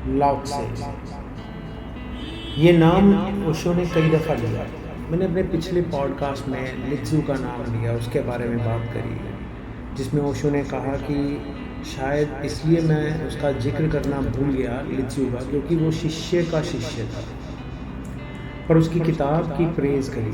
लाओ त्से। ये नाम ओशो ने कई दफ़ा लिया। मैंने अपने पिछले पॉडकास्ट में लित्ज़ू का नाम लिया, उसके बारे में बात करी, जिसमें ओशो ने कहा कि शायद इसलिए मैं उसका जिक्र करना भूल गया लित्ज़ू का, क्योंकि वो शिष्य का शिष्य था, पर उसकी किताब की प्रेज़ करी।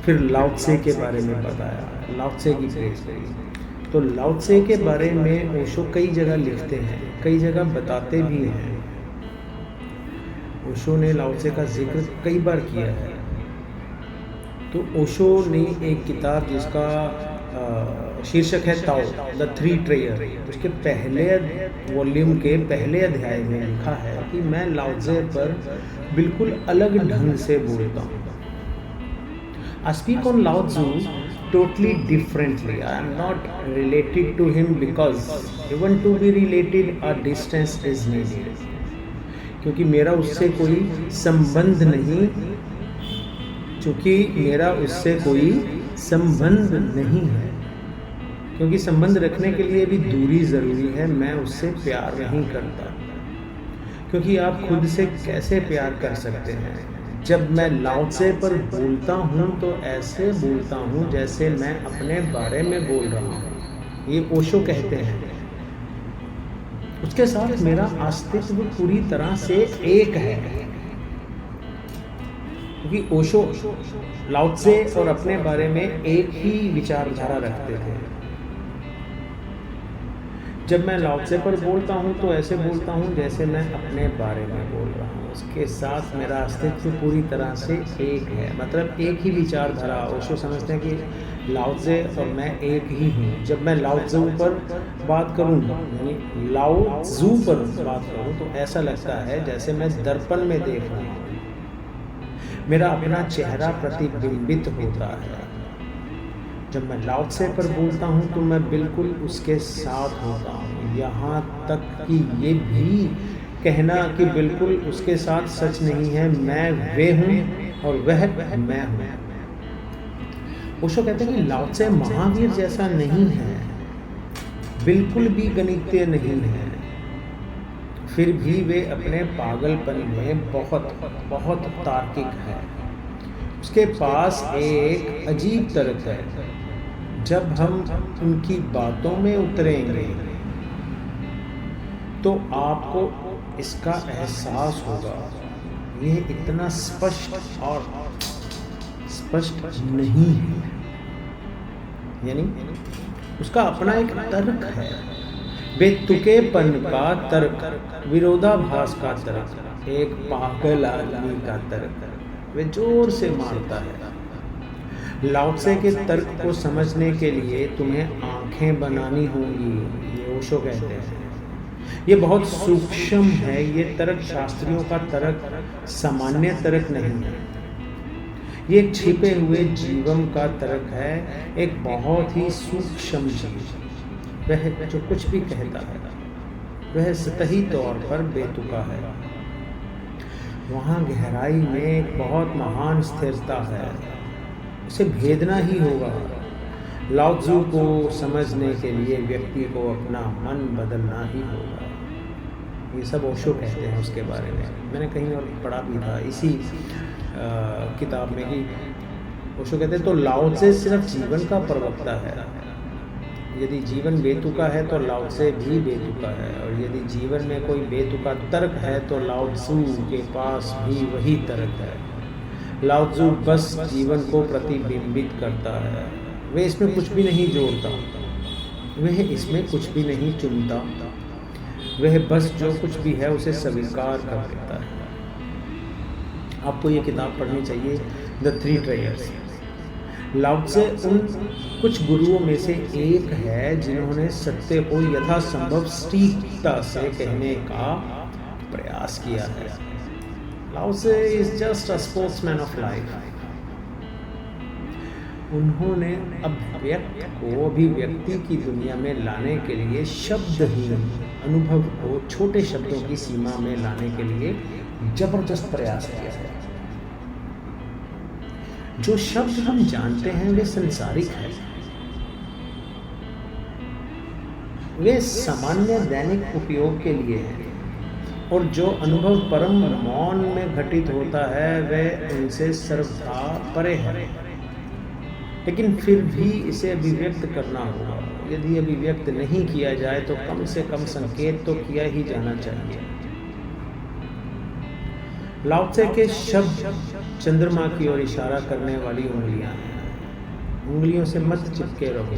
फिर लाओ त्से के बारे में बताया, लाओ त्से की प्रेज़ करी। तो लाओ त्से के बारे में ओशो कई जगह लिखते हैं, कई जगह बताते भी हैं। ओशो ने लाओ त्से का जिक्र कई बार किया है। तो ओशो ने एक किताब जिसका शीर्षक है ताओ द थ्री ट्रेयर, उसके पहले वॉल्यूम के पहले अध्याय में लिखा है कि मैं लाओ त्से पर बिल्कुल अलग ढंग से बोलता हूँ। I speak on Lao Tzu totally differently. I am not related to him because even to be related a distance is needed. क्योंकि मेरा उससे कोई संबंध नहीं, क्योंकि मेरा उससे कोई संबंध नहीं है, क्योंकि संबंध रखने के लिए भी दूरी ज़रूरी है। मैं उससे प्यार नहीं करता, क्योंकि आप खुद से कैसे प्यार कर सकते हैं। जब मैं लाओ त्से पर बोलता हूँ तो ऐसे बोलता हूँ जैसे मैं अपने बारे में बोल रहा हूँ। ये ओशो कहते हैं। उसके साथ मेरा अस्तित्व पूरी तरह से एक है, क्योंकि ओशो लाओ त्से और अपने बारे में एक ही विचारधारा रखते थे। जब मैं लाओ त्से पर बोलता हूँ तो ऐसे बोलता हूँ जैसे मैं अपने बारे में बोल रहा हूँ। उसके साथ मेरा अस्तित्व पूरी तरह से एक है, मतलब एक ही विचारधारा। ओशो समझते हैं कि लाओ त्से और मैं एक ही हूँ। जब मैं लाओ त्जू पर बात करूँ, यानी लाओ त्जू पर बात करूँ, तो ऐसा लगता है जैसे मैं दर्पण में देख रहा हूँ। मेरा अपना चेहरा प्रतिबिंबित होता है। जब मैं लाओ त्से पर बोलता हूँ तो मैं बिल्कुल उसके साथ होता हूँ, यहाँ तक कि ये भी कहना कि बिल्कुल उसके साथ सच नहीं है। मैं वे हूँ और वह मैं हूँ। ओशो कहते हैं कि लाओ त्से महावीर जैसा नहीं है, बिल्कुल भी गणितीय नहीं है, फिर भी वे अपने पागलपन में बहुत बहुत तार्किक है। उसके पास एक अजीब तर्क है। जब हम उनकी बातों में उतरेंगे तो आपको इसका एहसास होगा। यह इतना स्पष्ट और स्पष्ट नहीं है, यानी उसका अपना एक तर्क है, बेतुकेपन का तर्क, विरोधाभास का तर्क, एक पागल आदमी का तर्क। वे जोर से मारता है। लाओ त्से के तर्क को समझने के लिए तुम्हें आंखें बनानी होंगी, ये ओशो कहते हैं। ये बहुत सूक्ष्म है। ये तर्क शास्त्रियों का तर्क सामान्य तर्क नहीं है। ये एक छिपे हुए जीवन का तर्क है, एक बहुत ही सूक्ष्म चीज। वह जो कुछ भी कहता है वह सतही तौर पर बेतुका है। वहाँ गहराई में एक बहुत महान स्थिरता है, उसे भेदना ही होगा। लाओ त्जू को समझने के लिए व्यक्ति को अपना मन बदलना ही होगा। ये सब ओशो कहते हैं उसके बारे में। मैंने कहीं और पढ़ा भी था इसी किताब में कि ओशो कहते हैं तो लाओ त्से सिर्फ जीवन का प्रवक्ता है। यदि जीवन बेतुका है तो लाओ त्से भी बेतुका है, और यदि जीवन में कोई बेतुका तर्क है तो लाओ त्सू के पास भी वही तर्क है। लाओ त्सू बस जीवन को प्रतिबिंबित करता है, वह इसमें कुछ भी नहीं जोड़ता, वह इसमें कुछ भी नहीं चुनता, वह बस जो कुछ भी है उसे स्वीकार कर लेता है। आपको ये किताब पढ़नी चाहिए, द थ्री ट्रेयर्स। लाओ त्से उन कुछ गुरुओं में से एक है जिन्होंने सत्य को यथासंभव सटीकता से कहने का प्रयास किया है। लाओ Tzu is just a sportsman of life. उन्होंने अभिव्यक्ति की दुनिया में लाने के लिए शब्दहीन अनुभव को छोटे शब्दों की सीमा में लाने के लिए जबरदस्त प्रयास किया है। जो शब्द हम जानते हैं वे संसारिक हैं, वे सामान्य दैनिक उपयोग के लिए हैं, और जो अनुभव परम मौन में घटित होता है वह उनसे सर्वथा परे है, लेकिन फिर भी इसे अभिव्यक्त करना होगा। यदि अभिव्यक्त नहीं किया जाए तो कम से कम संकेत तो किया ही जाना चाहिए। लाओ त्से के शब्द चंद्रमा की ओर इशारा करने वाली उंगलियां हैं। उंगलियों से मत चिपके रहो,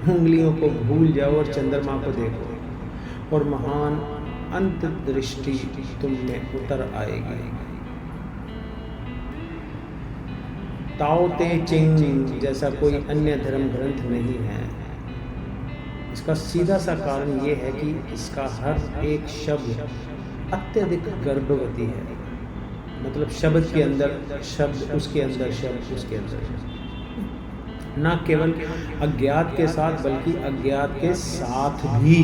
उंगलियों को भूल जाओ और चंद्रमा को देखो और महान अंतर्दृष्टि तुम में उतर आएगी। ताओ ते चिंग जैसा कोई अन्य धर्म ग्रंथ नहीं है। इसका सीधा सा कारण ये है कि इसका हर एक शब्द अत्यधिक गर्भवती है। मतलब शब्द के अंदर शब्द, उसके अंदर शब्द, उसके अंदर न केवल अज्ञात के साथ बल्कि अज्ञात के साथ भी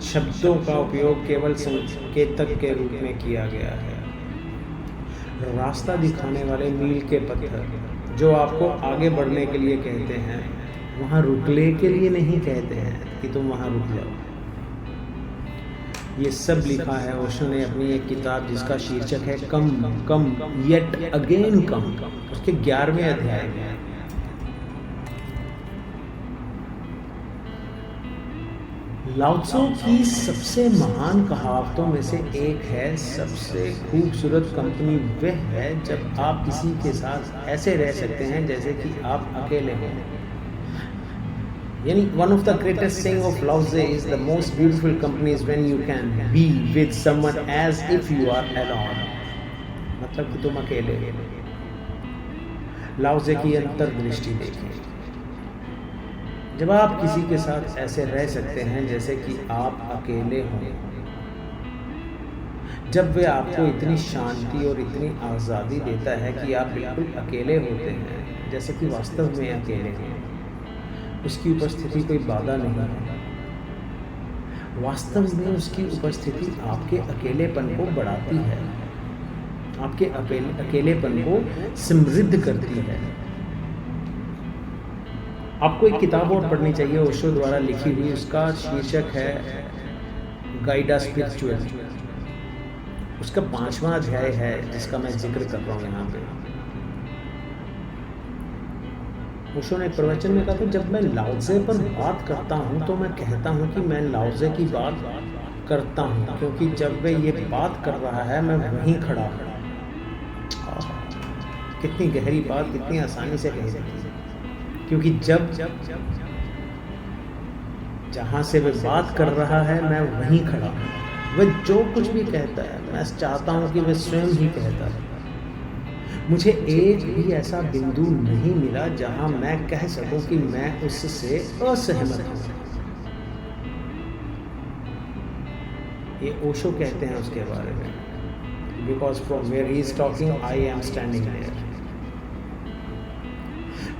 शब्दों का उपयोग केवल संकेतक के रूप में किया गया है। रास्ता दिखाने वाले मील के पत्थर जो आपको आगे बढ़ने के लिए कहते हैं, वहाँ रुकने के लिए नहीं कहते हैं कि तुम वहाँ रुक जाओ। ये सब लिखा है ओशो ने अपनी एक किताब जिसका शीर्षक है कम कम येट अगेन कम, उसके 11वें अध्याय में। लाओ त्से की सबसे महान कहावतों में से एक है, सबसे खूबसूरत कंपनी वह है जब आप किसी के साथ ऐसे रह सकते हैं जैसे कि आप अकेले हैं। यानी one of the greatest saying of Lao Tse is the most beautiful company is when you can be with someone as if you are alone। मतलब कि तुम अकेले। लाओ त्से की अंतर्दृष्टि देखिए। जब आप किसी के साथ ऐसे रह सकते हैं जैसे कि आप अकेले हों, जब वे आपको इतनी शांति और इतनी आज़ादी देता है कि आप बिल्कुल अकेले होते हैं जैसे कि वास्तव में अकेले हैं, उसकी उपस्थिति कोई बाधा नहीं है। वास्तव में उसकी उपस्थिति आपके अकेलेपन को बढ़ाती है, आपके अकेलेपन को समृद्ध करती है। आपको एक किताब और पढ़नी चाहिए ओशो द्वारा लिखी हुई, उसका शीर्षक है गाइडा स्पिरिचुअल। उसका 5वां अध्याय है जिसका मैं जिक्र कर रहा हूँ यहाँ पे। ओशो ने एक प्रवचन में कहा था, जब मैं लाओ त्से पर बात करता हूँ तो मैं कहता हूँ कि मैं लाओ त्से की बात करता हूँ, क्योंकि जब वह ये बात कर रहा है मैं वहीं खड़ा हूँ। कितनी गहरी बात, कितनी आसानी से कही जाती है, क्योंकि जब जहाँ से वह बात कर रहा है मैं वहीं खड़ा हूँ। वह जो कुछ भी कहता है मैं चाहता हूँ कि वह स्वयं ही कहता है। मुझे एक भी ऐसा बिंदु नहीं मिला जहाँ मैं कह सकूँ कि मैं उससे असहमत हूँ। ये ओशो कहते हैं उसके बारे में, because from where he is talking I am standing there.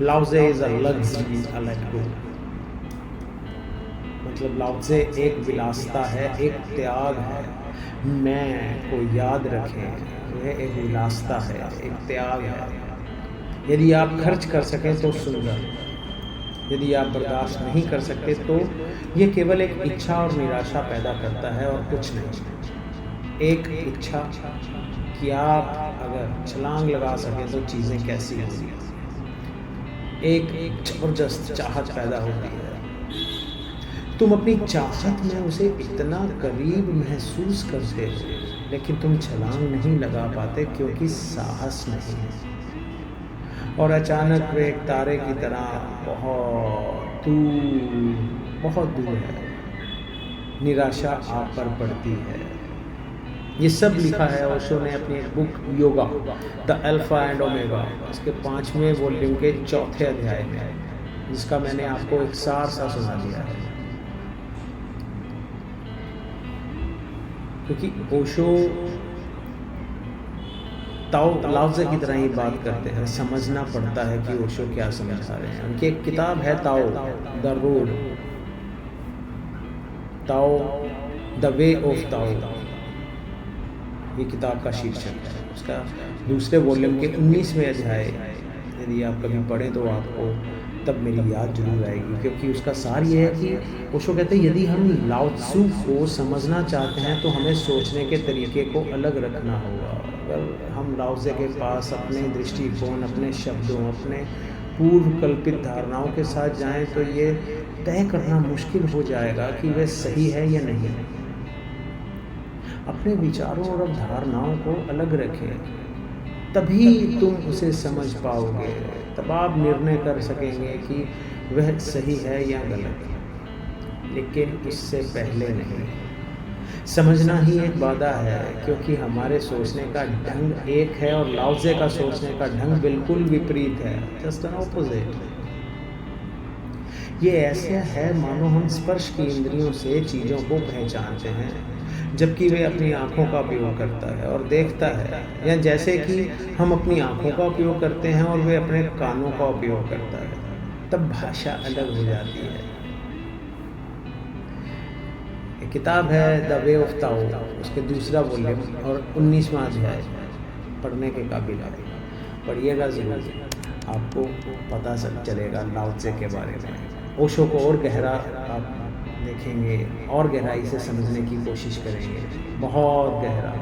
Lao Tzu is a luxury, a let go. मतलब लाओ त्से एक विलासिता है, एक त्याग है। मैं को याद रखें, यह एक विलासिता है, एक त्याग है। यदि आप खर्च कर सकें तो सुंदर, यदि आप बर्दाश्त नहीं कर सकते तो यह केवल एक इच्छा और निराशा पैदा करता है और कुछ नहीं। एक इच्छा कि आप अगर छलांग लगा सकें तो चीज़ें कैसी होंगी। एक जबरदस्त चाहत पैदा होती है। तुम अपनी चाहत में उसे इतना करीब महसूस करते हो, लेकिन तुम छलांग नहीं लगा पाते क्योंकि साहस नहीं है। और अचानक वे एक तारे की तरह बहुत दूर है। निराशा आप पर पड़ती है। ये सब लिखा है ओशो ने अपनी book yoga the alpha and omega, उसके 5वें वॉल्यूम के 4थे अध्याय में, जिसका मैंने आपको एक सार सा सुना दिया है। क्योंकि ओशो लाओ त्से की तरह ही बात करते हैं, समझना पड़ता है कि ओशो क्या समझा रहे हैं। उनकी एक किताब है Tao the road, Tao the way of Tao, ये किताब का शीर्षक है। उसका दूसरे वॉल्यूम के 19वें अध्याय, यदि आप कभी पढ़ें तो आपको तब मेरी याद जरूर आएगी, क्योंकि उसका सार ये है कि ओशो कहते हैं यदि हम लाओ त्सु को समझना चाहते हैं तो हमें सोचने के तरीके को अलग रखना होगा। अगर हम लाओ त्से के पास अपने दृष्टिकोण, अपने शब्दों, अपने पूर्व कल्पित धारणाओं के साथ जाएं तो ये तय करना मुश्किल हो जाएगा कि वह सही है या नहीं। अपने विचारों और अवधारणाओं को अलग रखें, तभी तुम उसे समझ पाओगे, तब आप निर्णय कर सकेंगे कि वह सही है या गलत, लेकिन उससे पहले नहीं। समझना ही एक बाधा है, क्योंकि हमारे सोचने का ढंग एक है और लाओ त्से का सोचने का ढंग बिल्कुल विपरीत है, जस्ट एन ऑपोजिट। ये ऐसा है मानो हम स्पर्श की इंद्रियों से चीज़ों को पहचानते हैं, जबकि वे अपनी आँखों का उपयोग करता है और देखता है, या जैसे कि हम अपनी आँखों का उपयोग करते हैं और वे अपने कानों का उपयोग करता है, तब भाषा अलग हो जाती है। एक किताब है द वे ऑफ ताओ, उसके दूसरा वॉल्यूम और 19वां अध्याय पढ़ने के काबिल है, पढ़िएगा ज़रूर, आपको पता चलेगा लाओ त्से के बारे में। ओशो को और गहरा आप देखेंगे, और गहराई से समझने की कोशिश करेंगे, बहुत गहरा,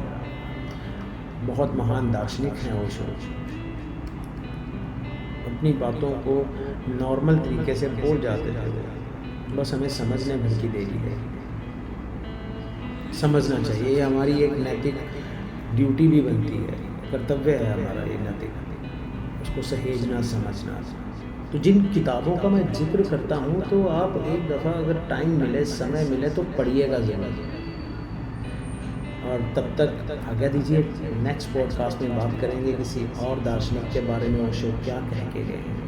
बहुत महान दार्शनिक हैं ओशो। अपनी बातों को नॉर्मल तरीके से बोल जाते थे वो, बस हमें समझने भर की देरी है। समझना चाहिए, ये हमारी एक नैतिक ड्यूटी भी बनती है, कर्तव्य है हमारा ये नैतिक, उसको सहेजना, समझना। तो जिन किताबों का मैं जिक्र करता हूँ तो आप एक दफ़ा अगर टाइम मिले, समय मिले तो पढ़िएगा ज़रूर। और तब तक आज्ञा दीजिए, नेक्स्ट पॉडकास्ट में बात करेंगे किसी और दार्शनिक के बारे में, ओशो क्या कह के गए हैं।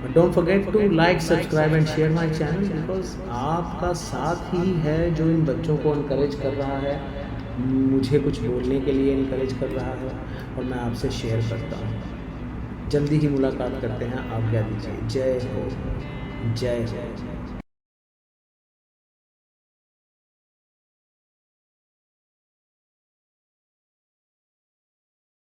But don't forget to like, subscribe and share my channel, because आपका साथ ही है जो इन बच्चों को इनकरेज कर रहा है, मुझे कुछ बोलने के लिए इनकरेज कर रहा है, और मैं आपसे शेयर करता हूँ। जल्दी ही मुलाकात करते हैं, आज्ञा दीजिए। जय हो, जय हो।